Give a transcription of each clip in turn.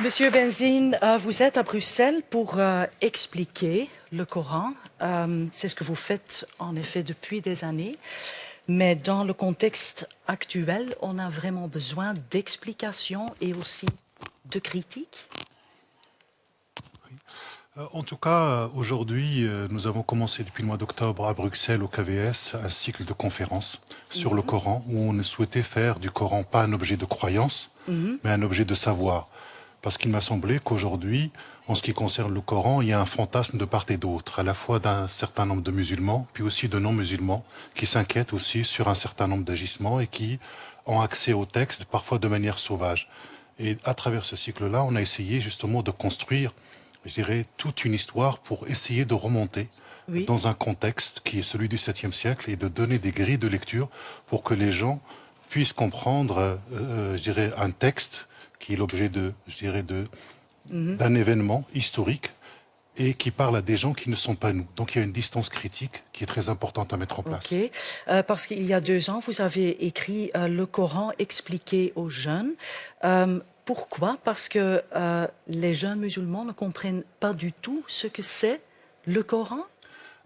Monsieur Benzine, vous êtes à Bruxelles pour expliquer le Coran. C'est ce que vous faites en effet depuis des années. Mais dans le contexte actuel, on a vraiment besoin d'explications et aussi de critiques. En tout cas, aujourd'hui, nous avons commencé depuis le mois d'octobre à Bruxelles, au KVS, un cycle de conférences sur le Coran, où on souhaitait faire du Coran pas un objet de croyance, mais un objet de savoir. Parce qu'il m'a semblé qu'aujourd'hui, en ce qui concerne le Coran, il y a un fantasme de part et d'autre, à la fois d'un certain nombre de musulmans, puis aussi de non-musulmans, qui s'inquiètent aussi sur un certain nombre d'agissements et qui ont accès au texte, parfois de manière sauvage. Et à travers ce cycle-là, on a essayé justement de construire, je dirais, toute une histoire pour essayer de remonter Oui, dans un contexte qui est celui du 7e siècle et de donner des grilles de lecture pour que les gens puissent comprendre, je dirais, un texte qui est l'objet de, je dirais, d'un événement historique et qui parle à des gens qui ne sont pas nous. Donc il y a une distance critique qui est très importante à mettre en ok. place. Parce qu'il y a 2 ans, vous avez écrit le Coran expliqué aux jeunes. Pourquoi? Parce que les jeunes musulmans ne comprennent pas du tout ce que c'est le Coran.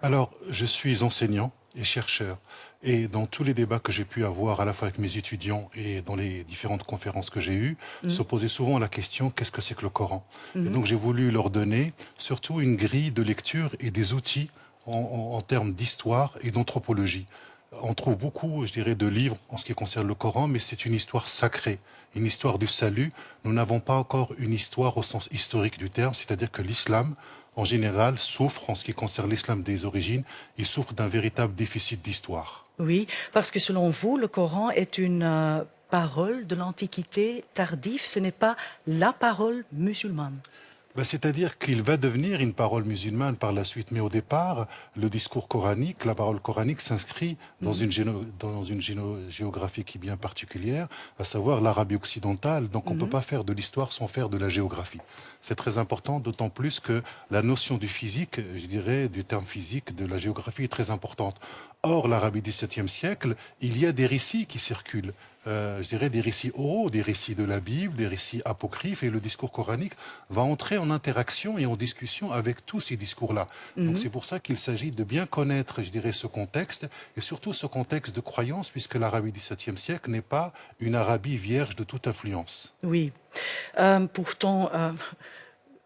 Alors, je suis enseignant et chercheur. Et dans tous les débats que j'ai pu avoir, à la fois avec mes étudiants et dans les différentes conférences que j'ai eues, se posait souvent la question, qu'est-ce que c'est que le Coran? Et donc j'ai voulu leur donner surtout une grille de lecture et des outils en termes d'histoire et d'anthropologie. On trouve beaucoup, je dirais, de livres en ce qui concerne le Coran, mais c'est une histoire sacrée, une histoire du salut. Nous n'avons pas encore une histoire au sens historique du terme, c'est-à-dire que l'islam, en général, souffre, en ce qui concerne l'islam des origines, il souffre d'un véritable déficit d'histoire. Oui, parce que selon vous, le Coran est une parole de l'Antiquité tardive, ce n'est pas la parole musulmane. Ben, c'est-à-dire qu'il va devenir une parole musulmane par la suite. Mais au départ, le discours coranique, la parole coranique s'inscrit dans une géographie qui est bien particulière, à savoir l'Arabie occidentale. Donc on ne peut pas faire de l'histoire sans faire de la géographie. C'est très important, d'autant plus que la notion du physique, je dirais, du terme physique, de la géographie est très importante. Or, l'Arabie du 7e siècle, il y a des récits qui circulent. Je dirais des récits oraux, des récits de la Bible, des récits apocryphes, et le discours coranique va entrer en interaction et en discussion avec tous ces discours-là. Donc c'est pour ça qu'il s'agit de bien connaître, je dirais, ce contexte, et surtout ce contexte de croyance, puisque l'Arabie du 7e siècle n'est pas une Arabie vierge de toute influence. Oui. Pourtant,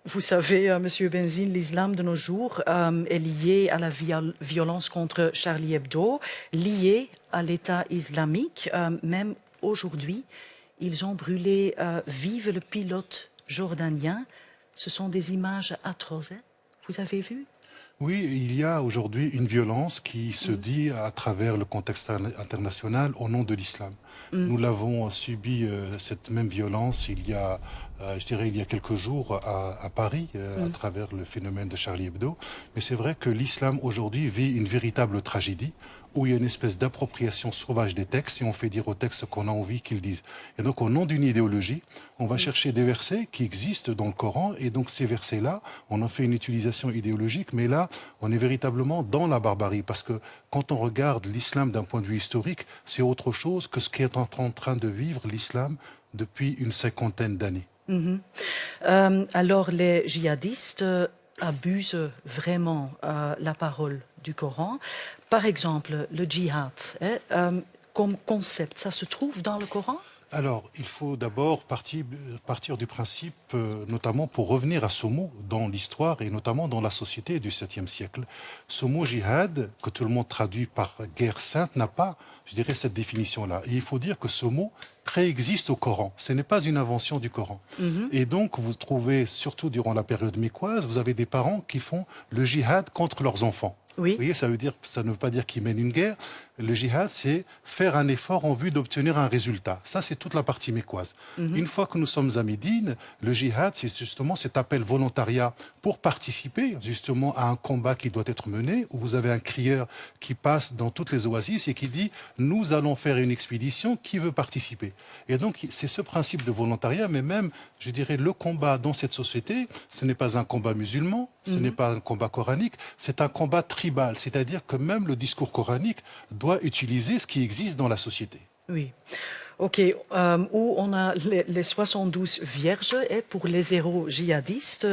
vous savez, Monsieur Benzine, l'islam de nos jours est lié à la violence contre Charlie Hebdo, lié à l'État islamique. Même aujourd'hui, ils ont brûlé vive le pilote jordanien. Ce sont des images atroces. Vous avez vu? Oui, il y a aujourd'hui une violence qui se dit à travers le contexte international au nom de l'islam. Nous l'avons subi, cette même violence, il y a, je dirais, il y a quelques jours à Paris, à travers le phénomène de Charlie Hebdo. Mais c'est vrai que l'islam aujourd'hui vit une véritable tragédie où il y a une espèce d'appropriation sauvage des textes et on fait dire aux textes ce qu'on a envie qu'ils disent. Et donc, au nom d'une idéologie, on va chercher des versets qui existent dans le Coran et donc ces versets-là, on en fait une utilisation idéologique, mais là, on est véritablement dans la barbarie parce que quand on regarde l'islam d'un point de vue historique, c'est autre chose que ce qu'est en train de vivre l'islam depuis une cinquantaine d'années. Alors, les djihadistes abusent vraiment la parole du Coran. Par exemple, le djihad, comme concept, ça se trouve dans le Coran? Alors, il faut d'abord partir du principe, notamment pour revenir à ce mot dans l'histoire et notamment dans la société du 7e siècle. Ce mot djihad, que tout le monde traduit par guerre sainte, n'a pas, je dirais, cette définition-là. Et il faut dire que ce mot préexiste au Coran. Ce n'est pas une invention du Coran. Et donc, vous trouvez, surtout durant la période mécoise, vous avez des parents qui font le djihad contre leurs enfants. Vous Oui. voyez, ça ne veut pas dire qu'ils mènent une guerre. Le djihad, c'est faire un effort en vue d'obtenir un résultat. Ça, c'est toute la partie mécoise. Une fois que nous sommes à Médine, le djihad, c'est justement cet appel volontariat pour participer justement à un combat qui doit être mené, où vous avez un crieur qui passe dans toutes les oasis et qui dit « Nous allons faire une expédition, qui veut participer ?» Et donc, c'est ce principe de volontariat, mais même, je dirais, le combat dans cette société, ce n'est pas un combat musulman, ce n'est pas un combat coranique, c'est un combat tribal, c'est-à-dire que même le discours coranique doit utiliser ce qui existe dans la société. Oui. OK, où on a les 72 vierges et pour les héros djihadistes,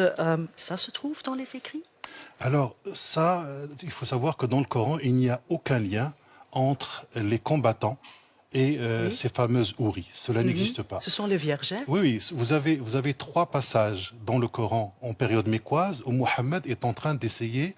ça se trouve dans les écrits? Alors ça, il faut savoir que dans le Coran, il n'y a aucun lien entre les combattants et Oui. ces fameuses houris. Cela n'existe pas. Ce sont les vierges, hein? Oui, oui, vous avez trois passages dans le Coran en période mécoise où Mohammed est en train d'essayer,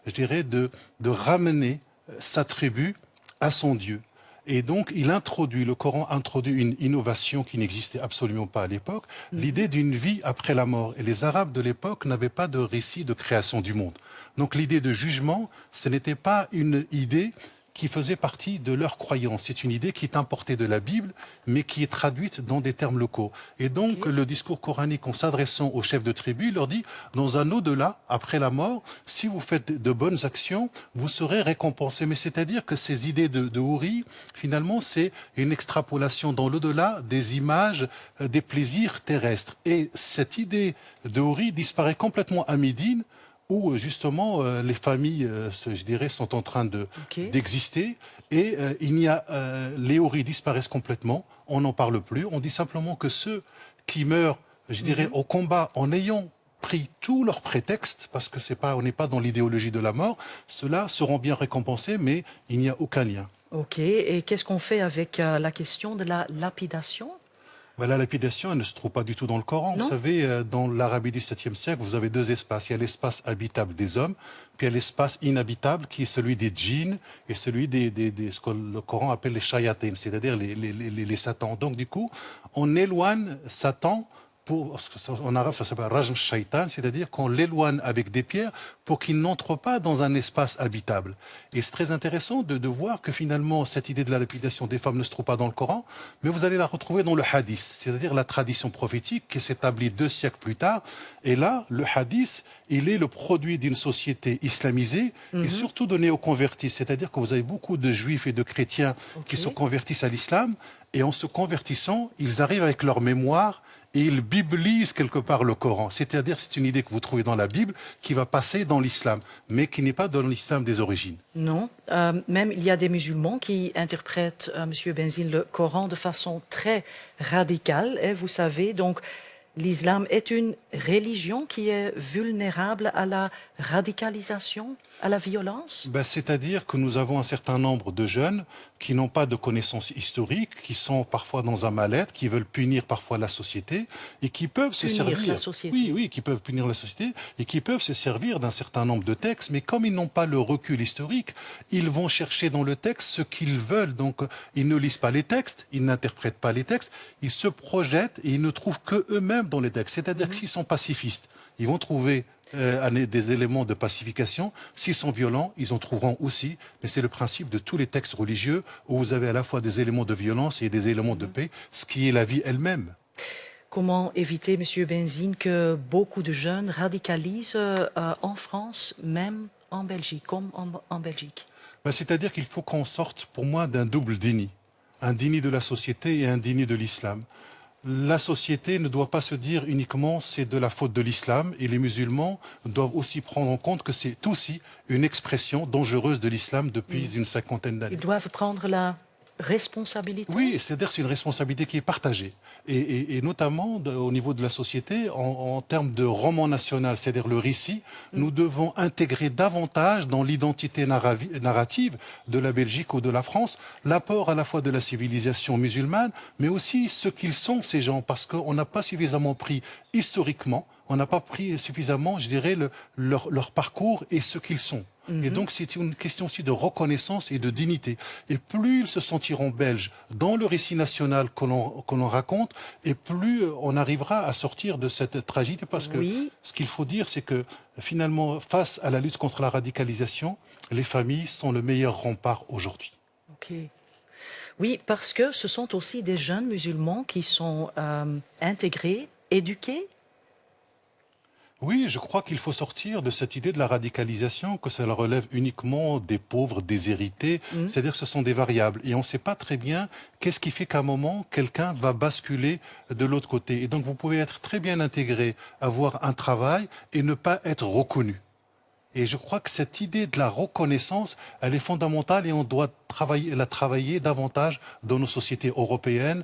je dirais, de ramener sa tribu à son Dieu. Et donc, le Coran introduit une innovation qui n'existait absolument pas à l'époque, l'idée d'une vie après la mort. Et les Arabes de l'époque n'avaient pas de récit de création du monde. Donc, l'idée de jugement, ce n'était pas une idée qui faisait partie de leur croyance. C'est une idée qui est importée de la Bible, mais qui est traduite dans des termes locaux. Et donc, Ok. le discours coranique, en s'adressant aux chefs de tribu, il leur dit, dans un au-delà, après la mort, si vous faites de bonnes actions, vous serez récompensés. Mais c'est-à-dire que ces idées de houri, finalement, c'est une extrapolation dans l'au-delà des images, des plaisirs terrestres. Et cette idée de houri disparaît complètement à Médine, où justement les familles, je dirais, sont en train Ok. d'exister et les houris disparaissent complètement, on n'en parle plus, on dit simplement que ceux qui meurent, je dirais, au combat en ayant pris tous leurs prétextes, parce que on n'est pas dans l'idéologie de la mort, ceux-là seront bien récompensés, mais il n'y a aucun lien. OK, et qu'est-ce qu'on fait avec la question de la lapidation? La lapidation, elle ne se trouve pas du tout dans le Coran. Non. Vous savez, dans l'Arabie du 7e siècle, vous avez deux espaces. Il y a l'espace habitable des hommes, puis il y a l'espace inhabitable qui est celui des djinns et celui ce que le Coran appelle les shayatin, c'est-à-dire les satans. Donc du coup, on éloigne Satan en arabe, ça s'appelle rajm shaitan, c'est-à-dire qu'on l'éloigne avec des pierres pour qu'il n'entre pas dans un espace habitable. Et c'est très intéressant de voir que finalement, cette idée de la lapidation des femmes ne se trouve pas dans le Coran, mais vous allez la retrouver dans le hadith, c'est-à-dire la tradition prophétique qui s'établit 2 siècles plus tard. Et là, le hadith, il est le produit d'une société islamisée et surtout de néoconvertis, c'est-à-dire que vous avez beaucoup de juifs et de chrétiens qui se convertissent à l'islam, et en se convertissant, ils arrivent avec leur mémoire et ils biblisent quelque part le Coran. C'est-à-dire, c'est une idée que vous trouvez dans la Bible qui va passer dans l'islam, mais qui n'est pas dans l'islam des origines. Non. Même il y a des musulmans qui interprètent, Monsieur Benzine, le Coran de façon très radicale, hein, vous savez. Donc, l'islam est une religion qui est vulnérable à la radicalisation, à la violence? C'est-à-dire que nous avons un certain nombre de jeunes qui n'ont pas de connaissances historiques, qui sont parfois dans un mal-être, qui veulent punir parfois la société et qui peuvent se Punir servir. la société. Oui, oui, qui peuvent punir la société et qui peuvent se servir d'un certain nombre de textes, mais comme ils n'ont pas le recul historique, ils vont chercher dans le texte ce qu'ils veulent. Donc, ils ne lisent pas les textes, ils n'interprètent pas les textes, ils se projettent et ils ne trouvent que eux-mêmes dans les textes. C'est-à-dire que s'ils sont pacifistes, ils vont trouver des éléments de pacification. S'ils sont violents, ils en trouveront aussi. Mais c'est le principe de tous les textes religieux où vous avez à la fois des éléments de violence et des éléments de paix, ce qui est la vie elle-même. Comment éviter, Monsieur Benzine, que beaucoup de jeunes radicalisent en France, même en Belgique, comme en Belgique? C'est-à-dire qu'il faut qu'on sorte, pour moi, d'un double déni. Un déni de la société et un déni de l'islam. La société ne doit pas se dire uniquement c'est de la faute de l'islam et les musulmans doivent aussi prendre en compte que c'est aussi une expression dangereuse de l'islam depuis une cinquantaine d'années. Ils doivent prendre la responsabilité? Oui, c'est-à-dire que c'est une responsabilité qui est partagée. Et notamment au niveau de la société, en termes de roman national, c'est-à-dire le récit, nous devons intégrer davantage dans l'identité narrative de la Belgique ou de la France l'apport à la fois de la civilisation musulmane, mais aussi ce qu'ils sont ces gens, parce qu'on n'a pas suffisamment pris historiquement, on n'a pas pris suffisamment, je dirais, leur parcours et ce qu'ils sont. Et donc, c'est une question aussi de reconnaissance et de dignité. Et plus ils se sentiront belges dans le récit national que l'on raconte, et plus on arrivera à sortir de cette tragédie. Parce que ce qu'il faut dire, c'est que finalement, face à la lutte contre la radicalisation, les familles sont le meilleur rempart aujourd'hui. Ok. Oui, parce que ce sont aussi des jeunes musulmans qui sont intégrés, éduqués. Oui, je crois qu'il faut sortir de cette idée de la radicalisation, que cela relève uniquement des pauvres, des hérités. C'est-à-dire que ce sont des variables. Et on ne sait pas très bien qu'est-ce qui fait qu'à un moment, quelqu'un va basculer de l'autre côté. Et donc, vous pouvez être très bien intégré, avoir un travail et ne pas être reconnu. Et je crois que cette idée de la reconnaissance, elle est fondamentale et on doit la travailler davantage dans nos sociétés européennes,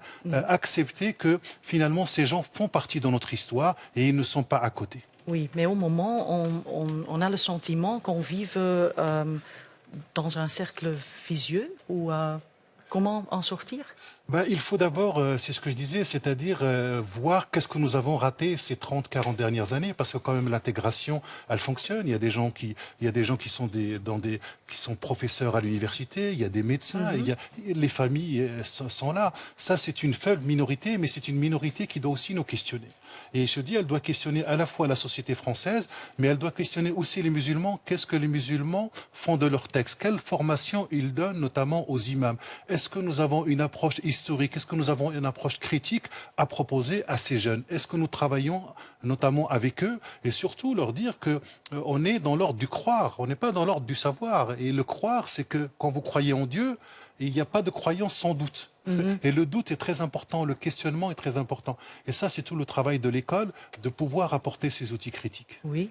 accepter que finalement ces gens font partie de notre histoire et ils ne sont pas à côté. Oui, mais au moment, on a le sentiment qu'on vive dans un cercle vicieux ou comment en sortir? Ben, il faut d'abord, c'est ce que je disais, c'est-à-dire voir qu'est-ce que nous avons raté ces 30, 40 dernières années, parce que quand même l'intégration, elle fonctionne. Il y a des gens qui sont qui sont professeurs à l'université, il y a des médecins, les familles sont là. Ça, c'est une faible minorité, mais c'est une minorité qui doit aussi nous questionner. Et je dis, elle doit questionner à la fois la société française, mais elle doit questionner aussi les musulmans. Qu'est-ce que les musulmans font de leurs textes? Quelle formation ils donnent, notamment aux imams? Est-ce que nous avons une approche historique? Est-ce que nous avons une approche critique à proposer à ces jeunes? Est-ce que nous travaillons notamment avec eux et surtout leur dire que on est dans l'ordre du croire, on n'est pas dans l'ordre du savoir. Et le croire, c'est que quand vous croyez en Dieu, il n'y a pas de croyance sans doute. Et le doute est très important, le questionnement est très important. Et ça, c'est tout le travail de l'école, de pouvoir apporter ces outils critiques. Oui.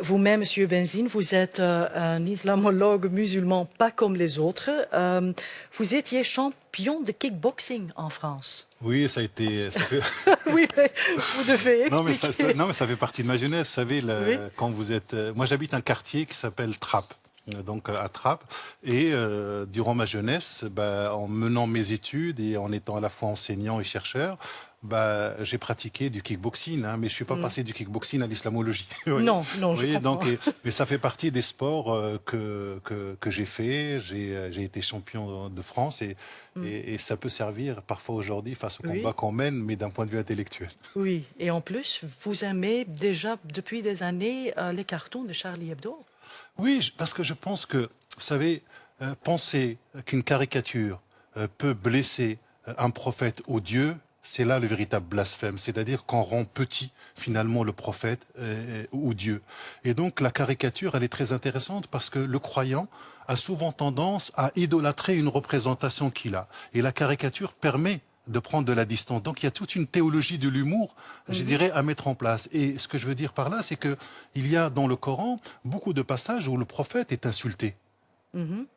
Vous-même, Monsieur Benzine, vous êtes un islamologue musulman pas comme les autres. Vous étiez champion de kickboxing en France. Oui, ça a été... Oui, mais vous devez expliquer. Non, mais ça fait partie de ma jeunesse. Vous savez, quand vous êtes... Moi, j'habite un quartier qui s'appelle Trappes. Donc à Trappes. Et durant ma jeunesse, en menant mes études et en étant à la fois enseignant et chercheur, j'ai pratiqué du kickboxing, mais je ne suis pas passé du kickboxing à l'islamologie. Non, je comprends. Mais ça fait partie des sports que j'ai fait. J'ai été champion de France et ça peut servir parfois aujourd'hui face au combat qu'on mène, mais d'un point de vue intellectuel. Oui, et en plus, vous aimez déjà depuis des années les cartoons de Charlie Hebdo. Oui, parce que je pense que, vous savez, penser qu'une caricature peut blesser un prophète ou Dieu, c'est là le véritable blasphème. C'est-à-dire qu'on rend petit, finalement, le prophète ou Dieu. Et donc, la caricature, elle est très intéressante parce que le croyant a souvent tendance à idolâtrer une représentation qu'il a. Et la caricature permet de prendre de la distance. Donc il y a toute une théologie de l'humour, je dirais, à mettre en place. Et ce que je veux dire par là, c'est que il y a dans le Coran beaucoup de passages où le prophète est insulté.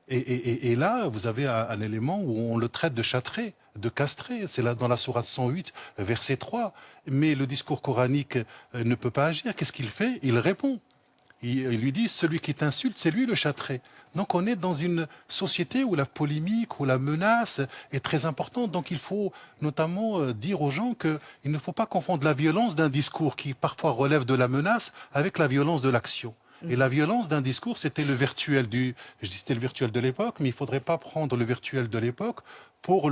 Et là, vous avez un élément où on le traite de châtré, de castré. C'est là dans la sourate 108, verset 3. Mais le discours coranique ne peut pas agir. Qu'est-ce qu'il fait? Il répond. Il lui dit, celui qui t'insulte, c'est lui le châtré. Donc on est dans une société où la polémique, où la menace est très importante. Donc il faut notamment dire aux gens qu'il ne faut pas confondre la violence d'un discours qui parfois relève de la menace avec la violence de l'action. Et la violence d'un discours, c'était le virtuel c'était le virtuel de l'époque, mais il ne faudrait pas prendre le virtuel de l'époque pour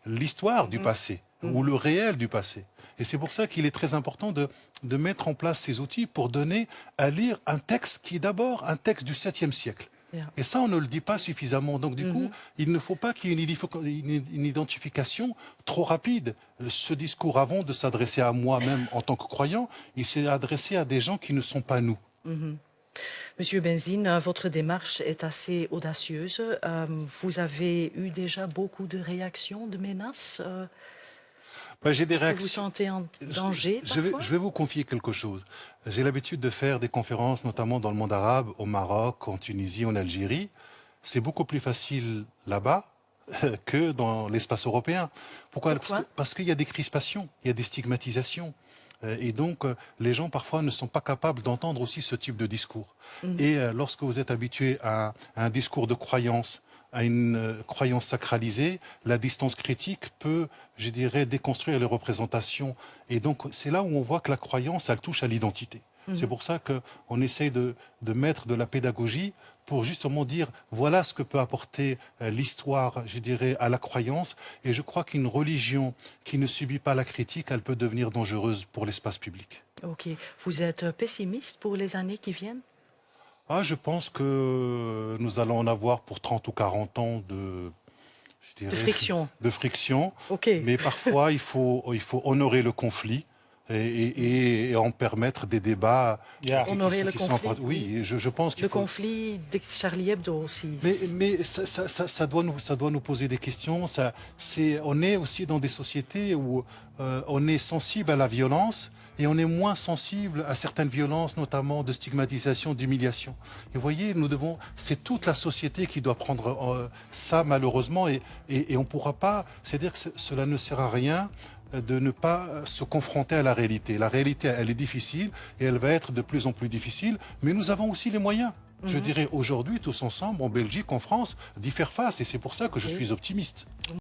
l'histoire du passé ou le réel du passé. Et c'est pour ça qu'il est très important de mettre en place ces outils pour donner à lire un texte qui est d'abord un texte du 7e siècle. Et ça, on ne le dit pas suffisamment. Donc, du coup, il ne faut pas qu'il y ait une identification trop rapide. Ce discours, avant de s'adresser à moi-même en tant que croyant, il s'est adressé à des gens qui ne sont pas nous. Monsieur Benzine, votre démarche est assez audacieuse. Vous avez eu déjà beaucoup de réactions, de menaces J'ai des réactions. Vous vous sentez en danger je vais vous confier quelque chose. J'ai l'habitude de faire des conférences, notamment dans le monde arabe, au Maroc, en Tunisie, en Algérie. C'est beaucoup plus facile là-bas que dans l'espace européen. Pourquoi? Parce qu'il y a des crispations, il y a des stigmatisations. Et donc, les gens, parfois, ne sont pas capables d'entendre aussi ce type de discours. Et lorsque vous êtes habitué à un discours de croyance, à une croyance sacralisée, la distance critique peut, je dirais, déconstruire les représentations. Et donc, c'est là où on voit que la croyance, elle touche à l'identité. C'est pour ça qu'on essaye de mettre de la pédagogie pour justement dire, voilà ce que peut apporter l'histoire, je dirais, à la croyance. Et je crois qu'une religion qui ne subit pas la critique, elle peut devenir dangereuse pour l'espace public. Ok. Vous êtes pessimiste pour les années qui viennent? Je pense que nous allons en avoir pour 30 ou 40 ans de friction. Okay. Mais parfois, il faut honorer le conflit. et en permettre des débats Honorer le conflit. Oui, je pense qu'il Le faut... conflit de Charlie Hebdo aussi. Mais ça doit nous poser des questions. On est aussi dans des sociétés où on est sensible à la violence et on est moins sensible à certaines violences, notamment de stigmatisation, d'humiliation. Et vous voyez, c'est toute la société qui doit prendre ça, malheureusement, et on ne pourra pas, c'est-à-dire que cela ne sert à rien de ne pas se confronter à la réalité. La réalité, elle est difficile et elle va être de plus en plus difficile, mais nous avons aussi les moyens. Je dirais aujourd'hui, tous ensemble, en Belgique, en France, d'y faire face. Et c'est pour ça que je suis optimiste.